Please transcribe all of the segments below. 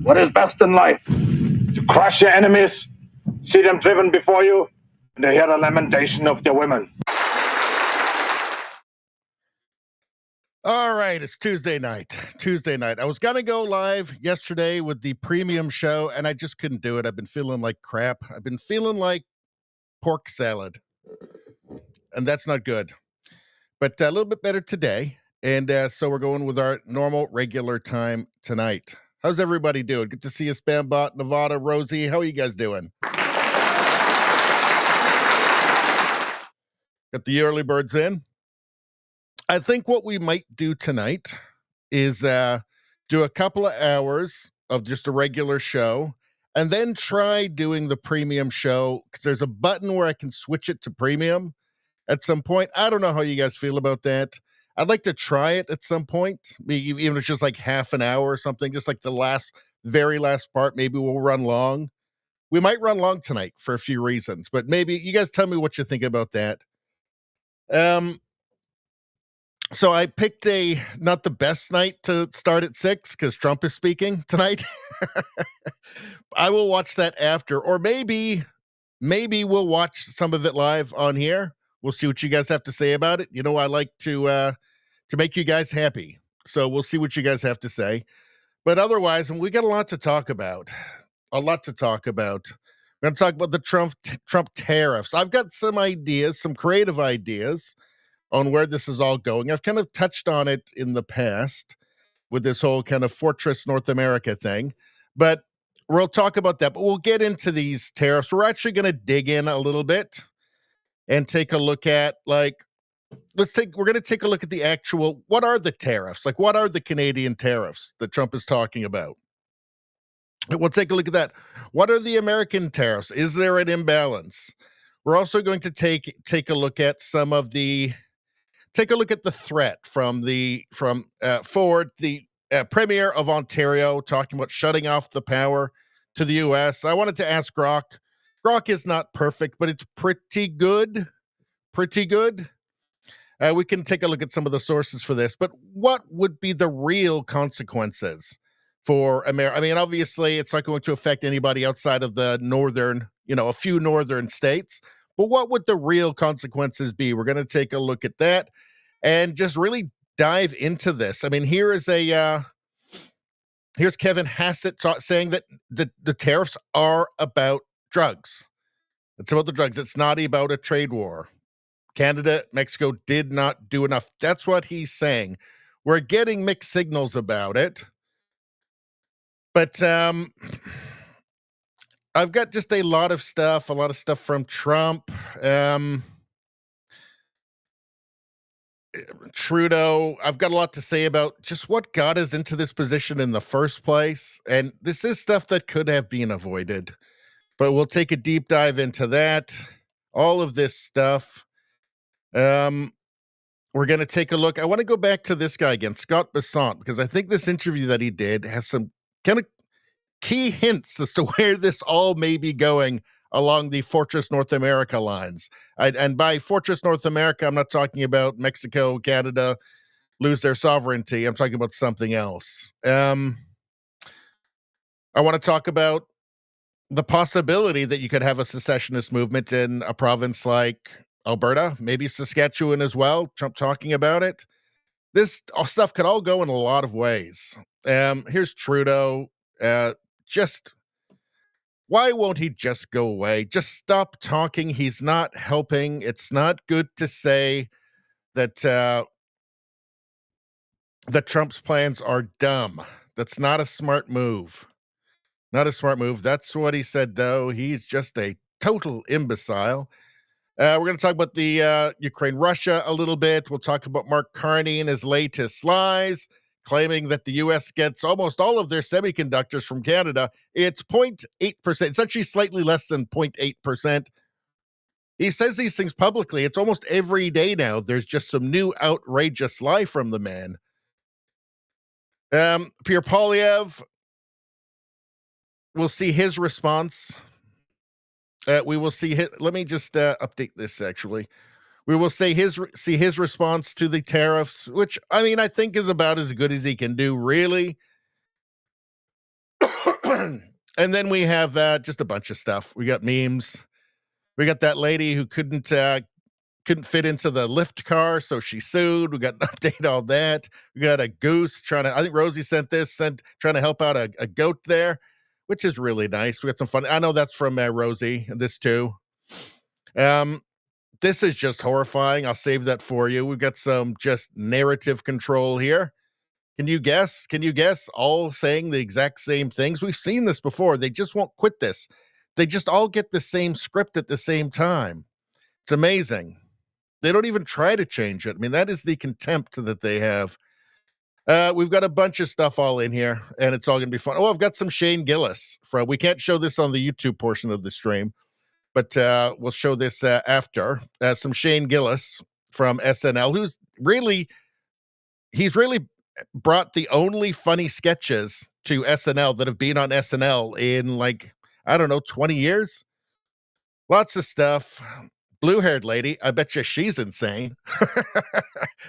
What is best in life? To crush your enemies, see them driven before you, and to hear the lamentation of their women. All right, it's Tuesday night. I was going to go live yesterday with the premium show, and I just couldn't do it. I've been feeling like crap. I've been feeling like pork salad, and that's not good. But a little bit better today, and so we're going with our normal, regular time tonight. How's everybody doing? Good to see you, Spambot, Nevada, Rosie. How are you guys doing? Got the early birds in. I think what we might do tonight is do a couple of hours of just a regular show and then try doing the premium show, because there's a button where I can switch it to premium at some point. I don't know how you guys feel about that. I'd like to try it at some point, maybe even if it's just like half an hour or something, just like the very last part. Maybe we'll run long. We might run long tonight for a few reasons, but maybe you guys tell me what you think about that. So I picked not the best night to start at 6 because Trump is speaking tonight. I will watch that after, or maybe we'll watch some of it live on here. We'll see what you guys have to say about it. You know, I like to make you guys happy. So we'll see what you guys have to say. But otherwise, we got a lot to talk about. We're going to talk about the Trump tariffs. I've got some ideas, some creative ideas on where this is all going. I've kind of touched on it in the past with this whole kind of Fortress North America thing, but we'll talk about that. But we'll get into these tariffs. We're actually going to dig in a little bit and take a look at, like, we're going to take a look at the actual, what are the tariffs? Like, what are the Canadian tariffs that Trump is talking about? We'll take a look at that. What are the American tariffs? Is there an imbalance? We're also going to take a look at take a look at the threat from Ford, the Premier of Ontario, talking about shutting off the power to the U.S. I wanted to ask Grok Grok is not perfect, but it's pretty good. Pretty good. We can take a look at some of the sources for this, but what would be the real consequences for America? I mean, obviously, it's not going to affect anybody outside of the northern, a few northern states, but what would the real consequences be? We're going to take a look at that and just really dive into this. I mean, here's Kevin Hassett saying that the tariffs are about drugs. It's about the drugs. It's not about a trade war. Canada, Mexico did not do enough. That's what he's saying. We're getting mixed signals about it. But I've got just a lot of stuff from Trump. Trudeau, I've got a lot to say about just what got us into this position in the first place. And this is stuff that could have been avoided. But we'll take a deep dive into that. All of this stuff. We're going to take a look. I want to go back to this guy again, Scott Bessant, because I think this interview that he did has some kind of key hints as to where this all may be going along the Fortress North America lines. And by Fortress North America, I'm not talking about Mexico, Canada lose their sovereignty. I'm talking about something else. I want to talk about the possibility that you could have a secessionist movement in a province like Alberta, maybe Saskatchewan as well. Trump talking about it. This stuff could all go in a lot of ways. Here's Trudeau. Just why won't he just go away? Just stop talking. He's not helping. It's not good to say that that Trump's plans are dumb. That's not a smart move. Not a smart move. That's what he said, though. He's just a total imbecile. We're going to talk about the Ukraine-Russia a little bit. We'll talk about Mark Carney and his latest lies, claiming that the U.S. gets almost all of their semiconductors from Canada. It's 0.8%. It's actually slightly less than 0.8%. He says these things publicly. It's almost every day now. There's just some new outrageous lie from the man. Pierre Poilievre, we'll see his response. We will see his, let me just update this actually. We will see his response to the tariffs, which I mean I think is about as good as he can do, really. And then we have just a bunch of stuff. We got memes. We got that lady who couldn't fit into the lift car, so she sued. We got an update on that. We got a goose I think Rosie sent trying to help out a goat there, which is really nice. We got some fun. I know that's from Rosie, and this too. This is just horrifying. I'll save that for you. We've got some just narrative control here. Can you guess? All saying the exact same things. We've seen this before. They just won't quit this. They just all get the same script at the same time. It's amazing. They don't even try to change it. I mean, that is the contempt that they have. We've got a bunch of stuff all in here, and it's all going to be fun. Oh, I've got some Shane Gillis. We can't show this on the YouTube portion of the stream, but we'll show this after. Some Shane Gillis from SNL, he's really brought the only funny sketches to SNL that have been on SNL in 20 years. Lots of stuff. Blue-haired lady, I bet you she's insane.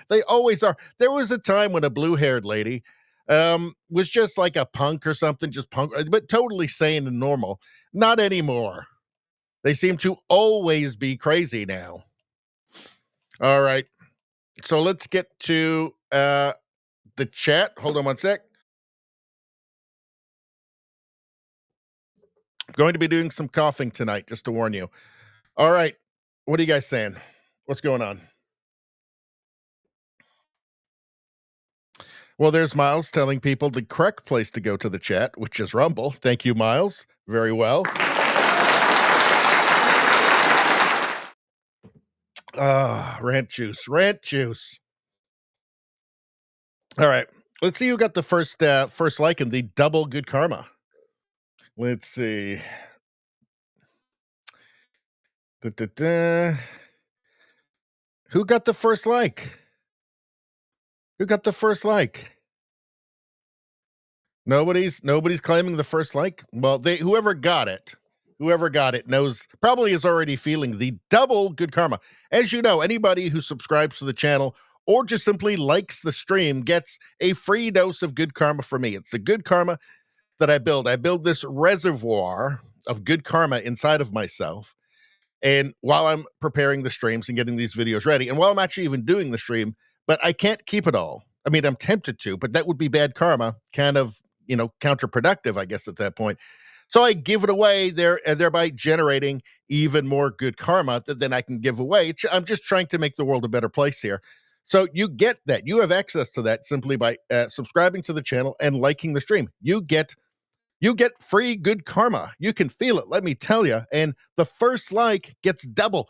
They always are. There was a time when a blue-haired lady was just like a punk or something, just punk, but totally sane and normal. Not anymore. They seem to always be crazy now. All right. So let's get to the chat. Hold on one sec. I'm going to be doing some coughing tonight, just to warn you. All right. What are you guys saying? What's going on? Well, there's Miles telling people the correct place to go to the chat, which is Rumble. Thank you, Miles. Very well. Rant juice. All right. Let's see who got the first like in the double good karma. Let's see. Who got the first like? Nobody's claiming the first like. Well, whoever got it Whoever got it knows, probably is already feeling the double good karma. As you know, anybody who subscribes to the channel or just simply likes the stream gets a free dose of good karma from me. It's the good karma that I build. I build this reservoir of good karma inside of myself. And while I'm preparing the streams and getting these videos ready, and while I'm actually even doing the stream, but I can't keep it all. I mean, I'm tempted to, but that would be bad karma, kind of, counterproductive, I guess, at that point. So I give it away there, thereby generating even more good karma that then I can give away. I'm just trying to make the world a better place here. So you get that. You have access to that simply by subscribing to the channel and liking the stream. You get free good karma. You can feel it, let me tell you. And the first like gets double.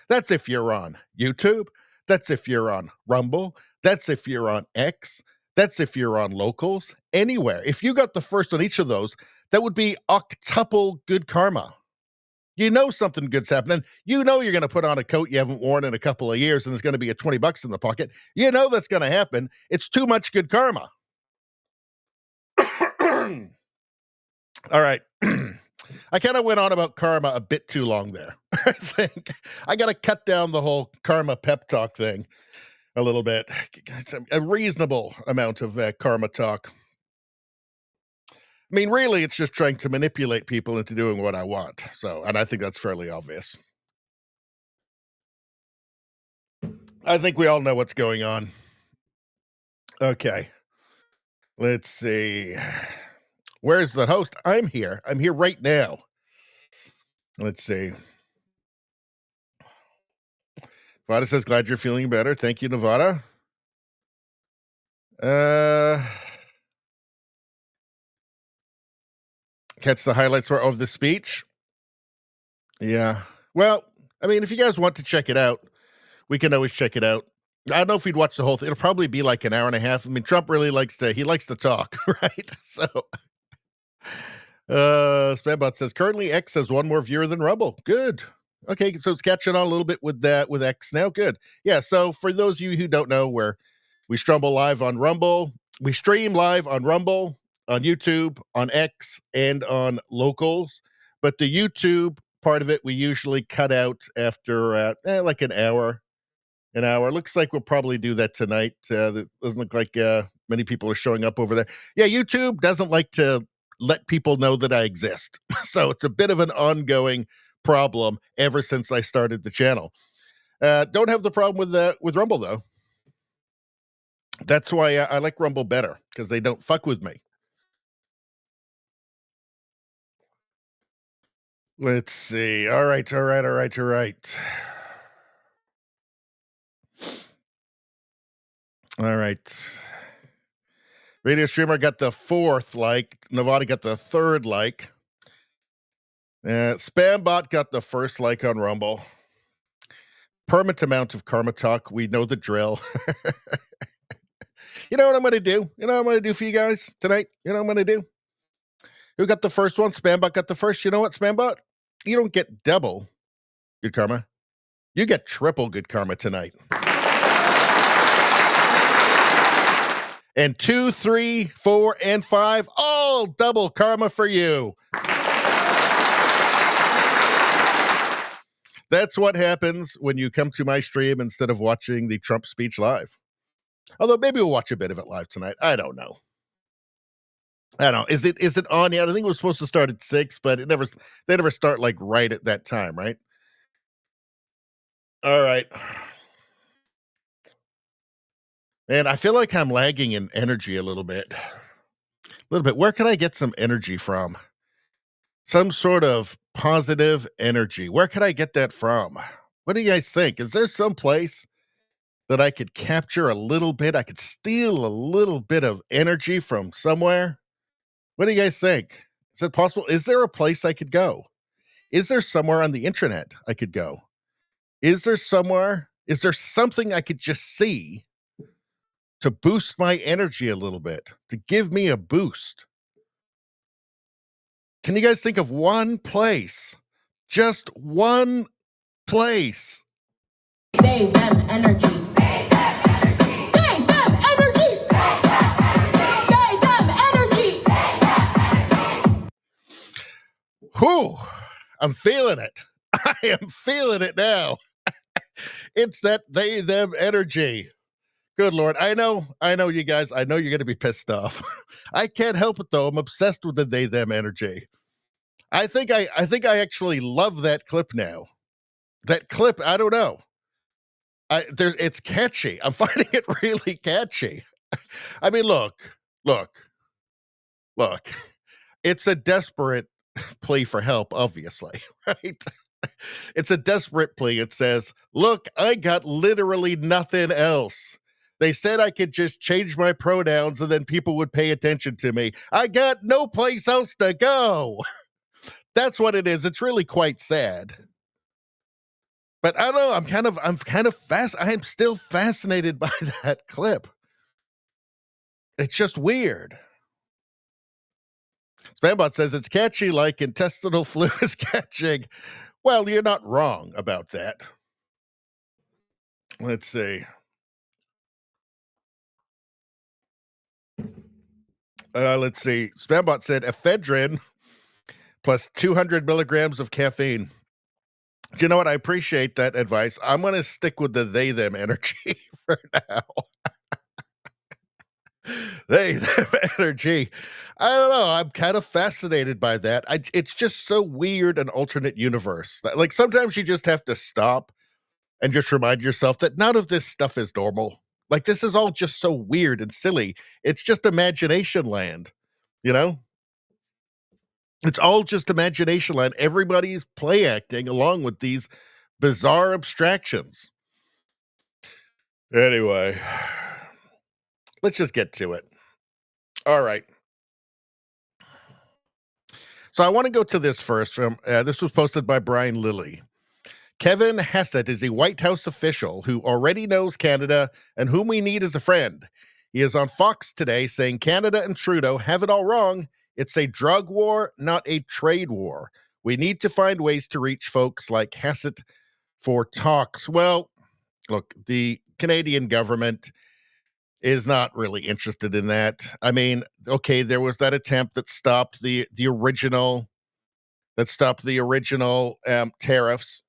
That's if you're on YouTube. That's if you're on Rumble. That's if you're on X. That's if you're on Locals. Anywhere. If you got the first on each of those, that would be octuple good karma. You know something good's happening. You know you're going to put on a coat you haven't worn in a couple of years and there's going to be a $20 in the pocket. You know that's going to happen. It's too much good karma. All right. I kind of went on about karma a bit too long there. I think I got to cut down the whole karma pep talk thing a little bit. It's a reasonable amount of karma talk. I mean, really, it's just trying to manipulate people into doing what I want. And I think that's fairly obvious. I think we all know what's going on. Okay. Let's see. Where's the host? I'm here. I'm here right now. Let's see. Nevada says, glad you're feeling better. Thank you, Nevada. Catch the highlights of the speech. Yeah. Well, I mean, if you guys want to check it out, we can always check it out. I don't know if we'd watch the whole thing. It'll probably be like an hour and a half. I mean, Trump really likes to talk, right? So, Spambot says, currently X has one more viewer than Rumble. Good. Okay, so it's catching on a little bit with X now. Good. Yeah, so for those of you who don't know, where we stream live on Rumble, we stream live on Rumble, on YouTube, on X, and on Locals. But the YouTube part of it, we usually cut out after like an hour. Looks like we'll probably do that tonight. It doesn't look like many people are showing up over there. Yeah, YouTube doesn't like to let people know that I exist. So it's a bit of an ongoing problem ever since I started the channel. Don't have the problem with Rumble, though. That's why I like Rumble better, because they don't fuck with me. Let's see. All right. All right. Radio streamer got the 4th like. Nevada got the 3rd like. Spambot got the 1st like on Rumble. Permanent amount of karma talk. We know the drill. You know what I'm going to do? You know what I'm going to do for you guys tonight? You know what I'm going to do? Who got the first one? Spambot got the first. You know what, Spambot? You don't get double good karma. You get triple good karma tonight. And 2, 3, 4, and 5, all double karma for you. That's what happens when you come to my stream instead of watching the Trump speech live. Although maybe we'll watch a bit of it live tonight. I don't know. Is it on yet? I think it was supposed to start at 6, but they never start like right at that time, right? All right. Man, I feel like I'm lagging in energy a little bit. Where can I get some energy from? Some sort of positive energy. Where could I get that from? What do you guys think? Is there some place that I could capture a little bit? I could steal a little bit of energy from somewhere? What do you guys think? Is it possible? Is there a place I could go? Is there somewhere on the internet I could go? Is there something I could just see to boost my energy a little bit, to give me a boost? Can you guys think of one place? Just one place. They, them, energy. They, them, energy. They, them, energy. They, them, energy. Whew, I'm feeling it. I am feeling it now. It's that they, them energy. Good Lord. I know you guys. I know you're going to be pissed off. I can't help it, though. I'm obsessed with the they, them energy. I think I actually love that clip now. That clip, I don't know. It's catchy. I'm finding it really catchy. I mean, look. It's a desperate plea for help, obviously, right? It's a desperate plea. It says, look, I got literally nothing else. They said I could just change my pronouns and then people would pay attention to me. I got no place else to go. That's what it is. It's really quite sad. But I don't know. I'm still fascinated by that clip. It's just weird. Spambot says it's catchy like intestinal flu is catching. Well, you're not wrong about that. Let's see. Let's see. Spambot said ephedrine plus 200 milligrams of caffeine. Do you know what? I appreciate that advice. I'm going to stick with the they, them energy for now. They, them energy. I don't know. I'm kind of fascinated by that. It's just so weird, an alternate universe. Like sometimes you just have to stop and just remind yourself that none of this stuff is normal. Like this is all just so weird and silly. It's just imagination land, you know? It's all just imagination land. Everybody's play acting along with these bizarre abstractions. Anyway, let's just get to it. All right. So I want to go to this first. This was posted by Brian Lilly. Kevin Hassett is a White House official who already knows Canada and whom we need as a friend. He is on Fox today saying Canada and Trudeau have it all wrong. It's a drug war, not a trade war. We need to find ways to reach folks like Hassett for talks. Well, look, the Canadian government is not really interested in that. I mean, okay, there was that attempt that stopped the original tariffs,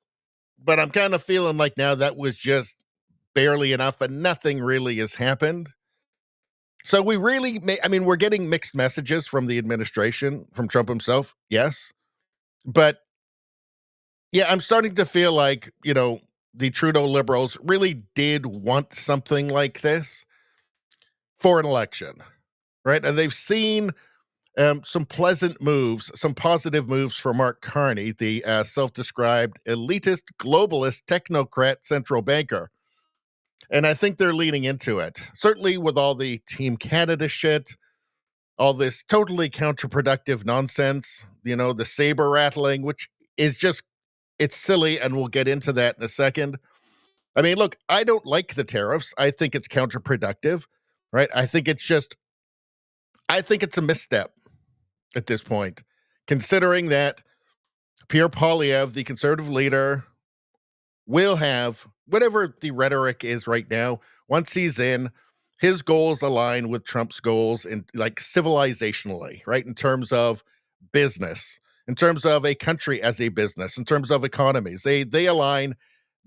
but I'm kind of feeling like now that was just barely enough and nothing really has happened. So we really we're getting mixed messages from the administration, from Trump himself, yes. But yeah, I'm starting to feel like, the Trudeau Liberals really did want something like this for an election, right? And they've seen some pleasant moves, some positive moves from Mark Carney, the self-described elitist, globalist, technocrat central banker. And I think they're leaning into it. Certainly with all the Team Canada shit, all this totally counterproductive nonsense, the saber rattling, which is just, it's silly, and we'll get into that in a second. I mean, look, I don't like the tariffs. I think it's counterproductive, right? I think it's a misstep at this point, considering that Pierre Poilievre, the Conservative leader, will have whatever the rhetoric is right now. Once he's in, his goals align with Trump's goals in like civilizationally, right? In terms of business, in terms of a country as a business, in terms of economies, they align.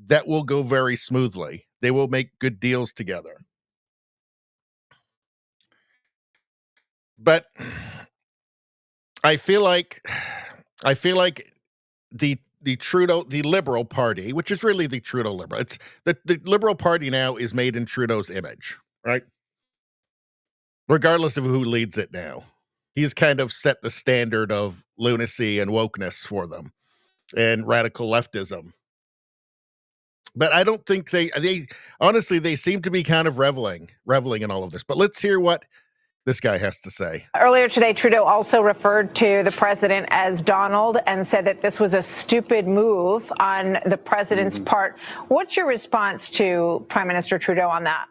That will go very smoothly. They will make good deals together. But I feel like the Trudeau, the Liberal Party, which is really the Trudeau Liberal, it's the Liberal Party now is made in Trudeau's image, right? Regardless of who leads it now, he's kind of set the standard of lunacy and wokeness for them and radical leftism. But I don't think they honestly, they seem to be kind of reveling in all of this. But let's hear what this guy has to say. Earlier today, Trudeau also referred to the president as Donald and said that this was a stupid move on the president's part. What's your response to Prime Minister Trudeau on that?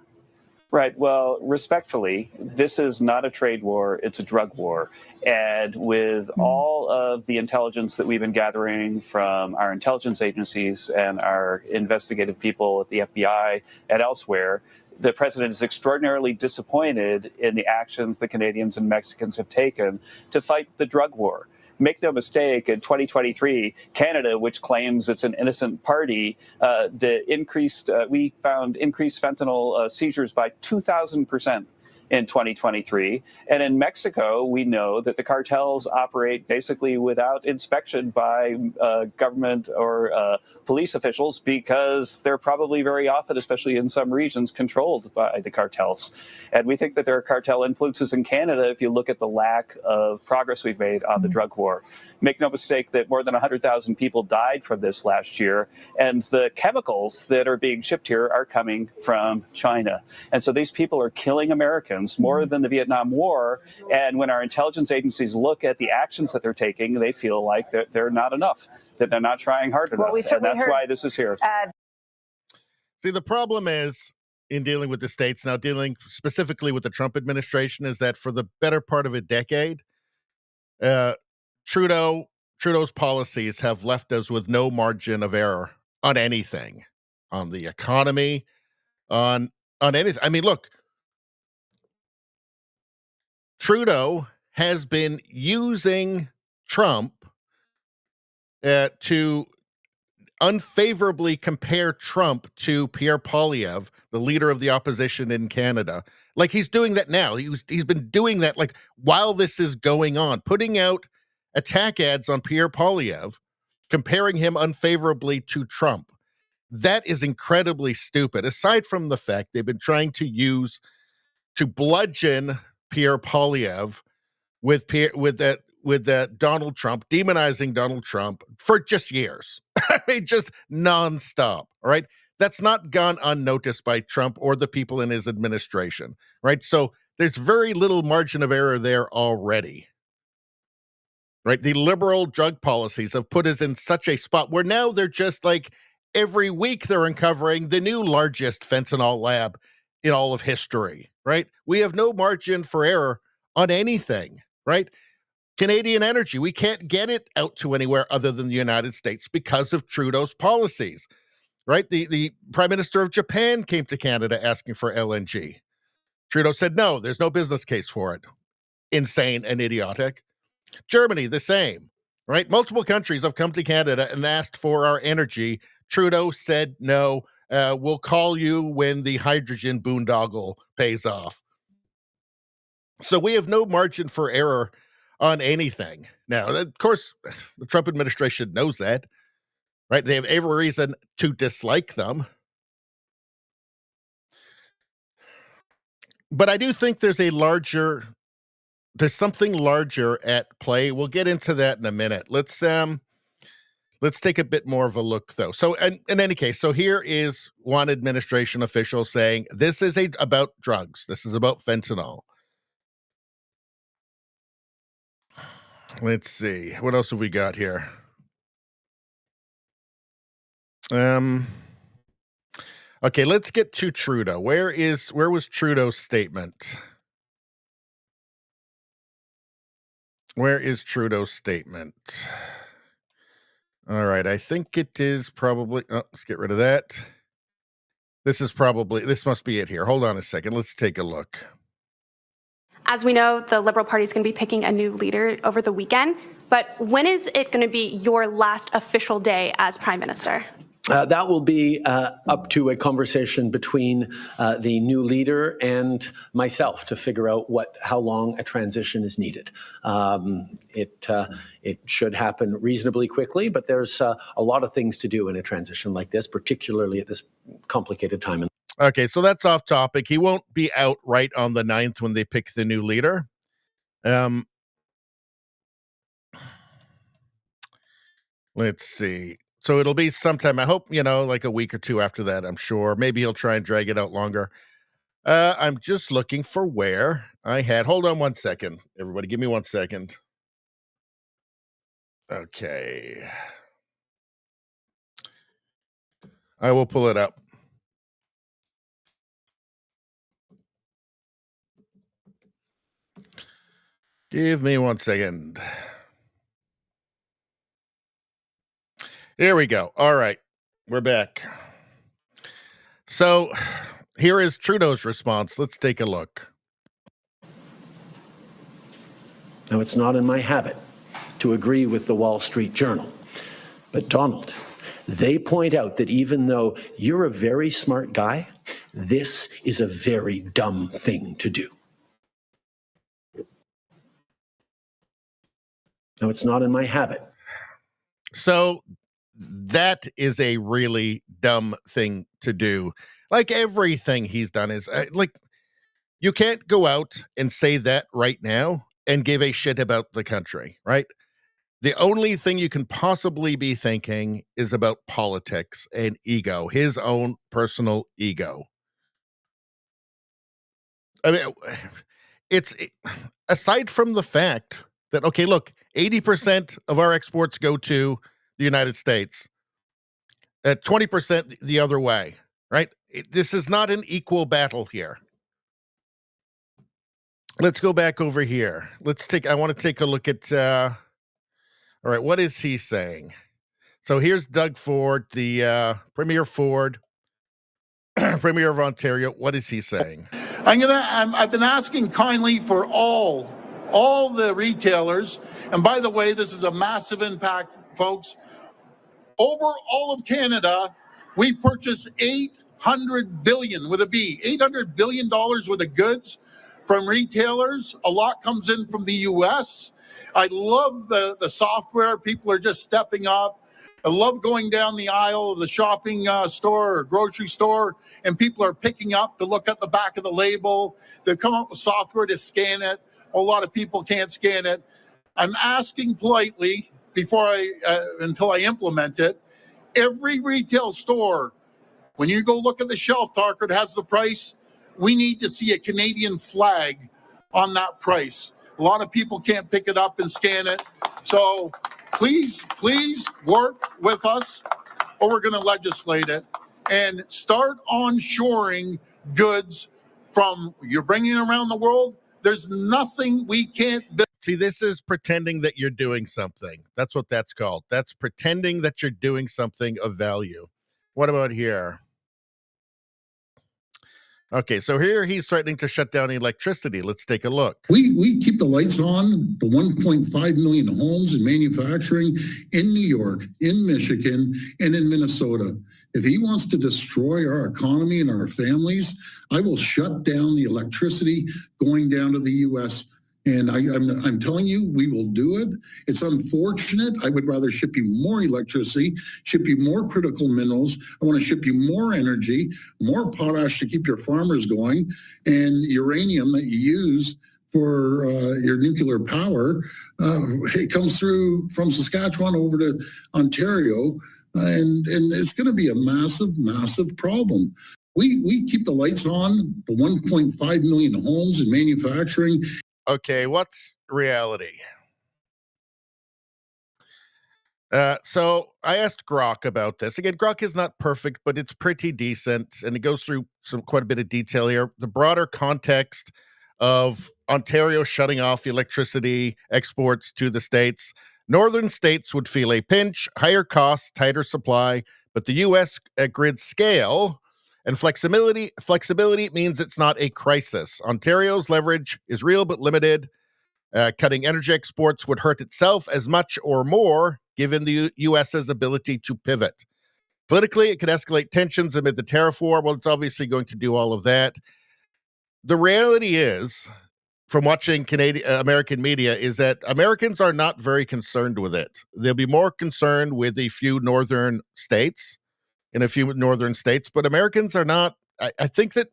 Right. Well, respectfully, this is not a trade war. It's a drug war. And with all of the intelligence that we've been gathering from our intelligence agencies and our investigative people at the FBI and elsewhere, the president is extraordinarily disappointed in the actions the Canadians and Mexicans have taken to fight the drug war. make no mistake, in 2023, Canada, which claims it's an innocent party, we found increased fentanyl seizures by 2,000% in 2023. And in Mexico, we know that the cartels operate basically without inspection by government or police officials, because they're probably very often, especially in some regions, controlled by the cartels. And we think that there are cartel influences in Canada if you look at the lack of progress we've made on the drug war. Make no mistake that more than 100,000 people died from this last year, and the chemicals that are being shipped here are coming from China. And so these people are killing Americans more than the Vietnam War. And when our intelligence agencies look at the actions that they're taking, they feel like they're not enough, that they're not trying hard enough. And that's why this is here. See, the problem is, in dealing with the states now, dealing specifically with the Trump administration, is that for the better part of a decade, Trudeau's policies have left us with no margin of error on anything, on the economy, on anything. I mean, look, Trudeau has been using Trump to unfavorably compare Trump to Pierre Poilievre, the leader of the opposition in Canada. Like, he's doing that now. He's been doing that, like, while this is going on, putting out attack ads on Pierre Poilievre, comparing him unfavorably to Trump. That is incredibly stupid. Aside from the fact they've been trying to bludgeon Pierre Poilievre with Donald Trump, demonizing Donald Trump for just years. I mean, just nonstop. All right. That's not gone unnoticed by Trump or the people in his administration. Right. So there's very little margin of error there already. Right. The liberal drug policies have put us in such a spot where now they're just like, every week they're uncovering the new largest fentanyl lab in all of history. Right. We have no margin for error on anything. Right. Canadian energy, we can't get it out to anywhere other than the United States because of Trudeau's policies. Right. The Prime Minister of Japan came to Canada asking for LNG. Trudeau said, no, there's no business case for it. Insane and idiotic. Germany, the same, right? Multiple countries have come to Canada and asked for our energy. Trudeau said, no, we'll call you when the hydrogen boondoggle pays off. So we have no margin for error on anything. Now, of course, the Trump administration knows that, right? They have every reason to dislike them. But I do think there's something larger at play. We'll get into that in a minute. Let's take a bit more of a look, though. So, in any case, so here is one administration official saying this is about drugs. This is about fentanyl. Let's see. What else have we got here? Okay, let's get to Trudeau. Where was Trudeau's statement? Where is Trudeau's statement? All right, I think it is probably, let's get rid of that. This must be it here. Hold on a second. Let's take a look. As we know, the Liberal Party is going to be picking a new leader over the weekend. But when is it going to be your last official day as Prime Minister? That will be up to a conversation between the new leader and myself to figure out how long a transition is needed. It should happen reasonably quickly, but there's a lot of things to do in a transition like this, particularly at this complicated time. Okay, so that's off topic. He won't be out right on the 9th when they pick the new leader. Let's see. So it'll be sometime, I hope, like a week or two after that, I'm sure. Maybe he'll try and drag it out longer. I'm just looking for where hold on one second. Everybody, give me 1 second. Okay. I will pull it up. Give me 1 second. Here we go. All right. We're back. So here is Trudeau's response. Let's take a look. Now, it's not in my habit to agree with the Wall Street Journal. But Donald, they point out that even though you're a very smart guy, this is a very dumb thing to do. Now, it's not in my habit. So that is a really dumb thing to do. Like everything he's done is like, you can't go out and say that right now and give a shit about the country, right? The only thing you can possibly be thinking is about politics and ego, his own personal ego. I mean, aside from the fact that, okay, look, 80% of our exports go to the United States, 20% the other way, right? This is not an equal battle here. Let's go back over here. I want to take a look at, all right, what is he saying? So here's Doug Ford, the Premier Ford, Premier of Ontario. What is he saying? I've been asking kindly for all the retailers, and by the way, this is a massive impact, folks. Over all of Canada, we purchase $800 billion with a B, $800 billion worth of goods from retailers. A lot comes in from the U.S. I love the software. People are just stepping up. I love going down the aisle of the shopping store or grocery store, and people are picking up to look at the back of the label. They've come up with software to scan it. A lot of people can't scan it. I'm asking politely until I implement it. Every retail store, when you go look at the shelf talker that has the price, we need to see a Canadian flag on that price. A lot of people can't pick it up and scan it. So please work with us, or we're going to legislate it and start onshoring goods from you're bringing around the world. There's nothing we can't build. See, this is pretending that you're doing something. That's what that's called. That's pretending that you're doing something of value. What about here? Okay, so here he's threatening to shut down electricity. Let's take a look. We keep the lights on, the 1.5 million homes and manufacturing in New York, in Michigan, and in Minnesota. If he wants to destroy our economy and our families, I will shut down the electricity going down to the U.S. And I'm telling you, we will do it. It's unfortunate. I would rather ship you more electricity, ship you more critical minerals. I want to ship you more energy, more potash to keep your farmers going, and uranium that you use for your nuclear power. It comes through from Saskatchewan over to Ontario, and it's going to be a massive, massive problem. We keep the lights on, the 1.5 million homes and manufacturing. Okay, what's reality? So I asked Grok about this. Again, Grok is not perfect, but it's pretty decent, and it goes through quite a bit of detail here. The broader context of Ontario shutting off electricity exports to the States. Northern states would feel a pinch, higher costs, tighter supply, but the U.S. grid scale and flexibility means it's not a crisis. Ontario's leverage is real but limited. Cutting energy exports would hurt itself as much or more, given the U.S.'s ability to pivot. Politically, it could escalate tensions amid the tariff war. Well, it's obviously going to do all of that. The reality is, from watching American media, is that Americans are not very concerned with it. They'll be more concerned with a few northern states, but Americans are not. I think that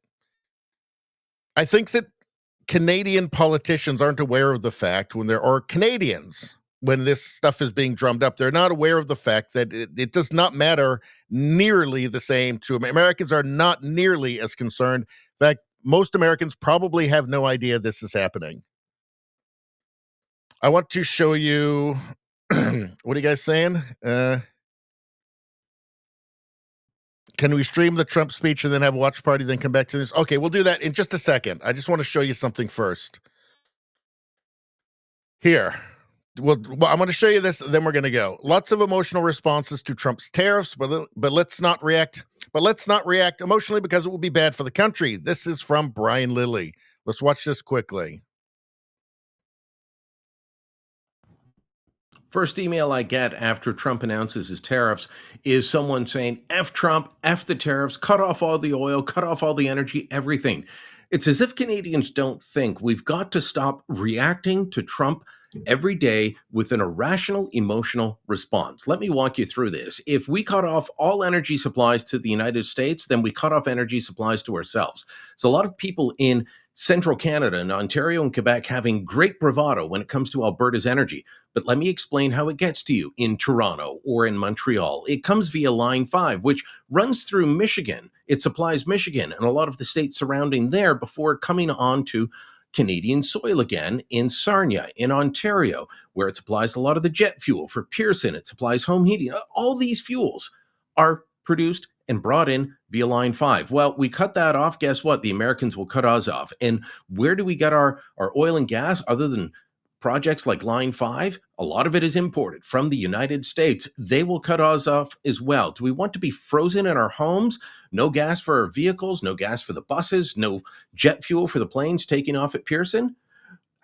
Canadian politicians aren't aware of the fact or Canadians, when this stuff is being drummed up, they're not aware of the fact that it does not matter nearly the same to Americans. Are not nearly as concerned. In fact, most Americans probably have no idea this is happening. I want to show you, what are you guys saying? Can we stream the Trump speech and then have a watch party, then come back to this? Okay, we'll do that in just a second. I just want to show you something first. Here. Well, I'm going to show you this, then we're going to go. Lots of emotional responses to Trump's tariffs, but let's not react. But let's not react emotionally because it will be bad for the country. This is from Brian Lilly. Let's watch this quickly. First email I get after Trump announces his tariffs is someone saying, F Trump, F the tariffs, cut off all the oil, cut off all the energy, everything. It's as if Canadians don't think we've got to stop reacting to Trump every day with an irrational emotional response. Let me walk you through this. If we cut off all energy supplies to the United States, then we cut off energy supplies to ourselves. So a lot of people in central Canada and Ontario and Quebec having great bravado when it comes to Alberta's energy. But let me explain how it gets to you in Toronto or in Montreal. It comes via Line 5, which runs through Michigan. It supplies Michigan and a lot of the states surrounding there before coming on to Canadian soil again in Sarnia, in Ontario, where it supplies a lot of the jet fuel for Pearson. It supplies home heating. All these fuels are produced and brought in via Line 5. Well, we cut that off. Guess what? The Americans will cut us off. And where do we get our oil and gas other than projects like Line 5? A lot of it is imported from the United States. They will cut us off as well. Do we want to be frozen in our homes? No gas for our vehicles, no gas for the buses, no jet fuel for the planes taking off at Pearson?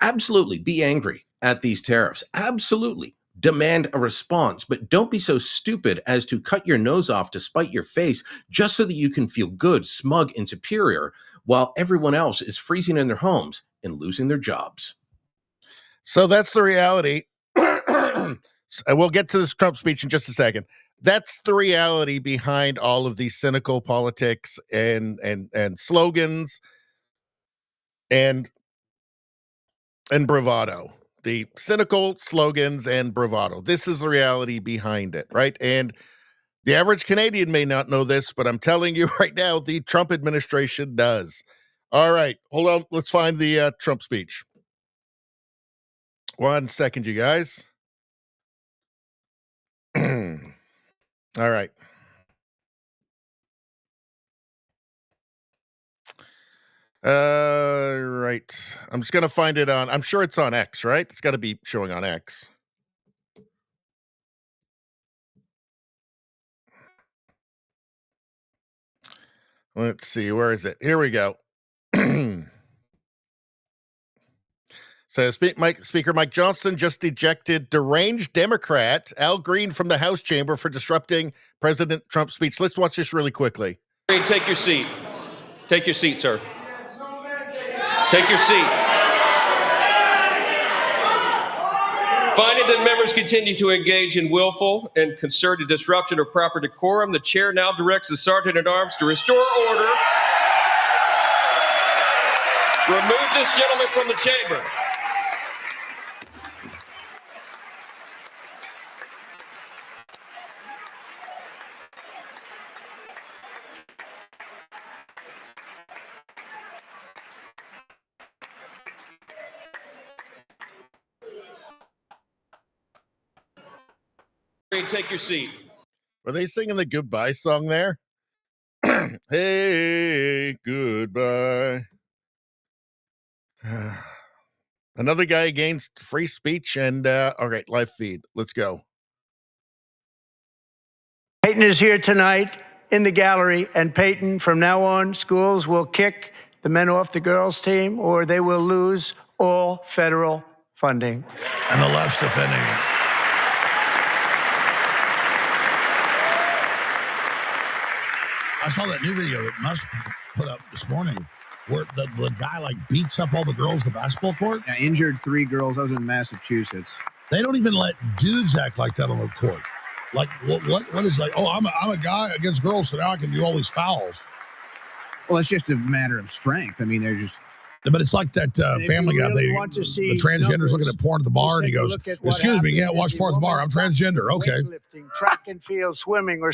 Absolutely. Be angry at these tariffs. Absolutely. Demand a response, but don't be so stupid as to cut your nose off to spite your face just so that you can feel good, smug, and superior while everyone else is freezing in their homes and losing their jobs. So that's the reality. We'll get to this Trump speech in just a second. That's the reality behind all of these cynical politics and slogans and bravado. The cynical slogans and bravado. This is the reality behind it, right? And the average Canadian may not know this, but I'm telling you right now, the Trump administration does. All right, hold on. Let's find the Trump speech. 1 second, you guys. All right. Right. I'm just going to find it on, I'm sure it's on X, right? It's got to be showing on X. Let's see. Where is it? Here we go. So Speaker Mike Johnson just ejected deranged Democrat Al Green from the House chamber for disrupting President Trump's speech. Let's watch this really quickly. Green, take your seat. Take your seat, sir. Take your seat. Finding that members continue to engage in willful and concerted disruption of proper decorum, the chair now directs the Sergeant-at-Arms to restore order. Remove this gentleman from the chamber. Take your seat. Were they singing the goodbye song there? Hey, goodbye. Another guy against free speech and, all right, live feed. Let's go. Peyton is here tonight in the gallery, and Peyton, from now on, schools will kick the men off the girls' team, or they will lose all federal funding. And the left's defending it. I saw that new video that Musk put up this morning where the guy like beats up all the girls at the basketball court. Yeah, injured 3 girls. I was in Massachusetts. They don't even let dudes act like that on the court. Like what is like, oh, I'm a guy against girls, so now I can do all these fouls. Well, it's just a matter of strength. I mean, they're just. But it's like that Family Guy. The transgender's looking at porn at the bar, and he goes, "Excuse me, yeah, watch porn at the bar. I'm transgender." Okay. Track and field, swimming, or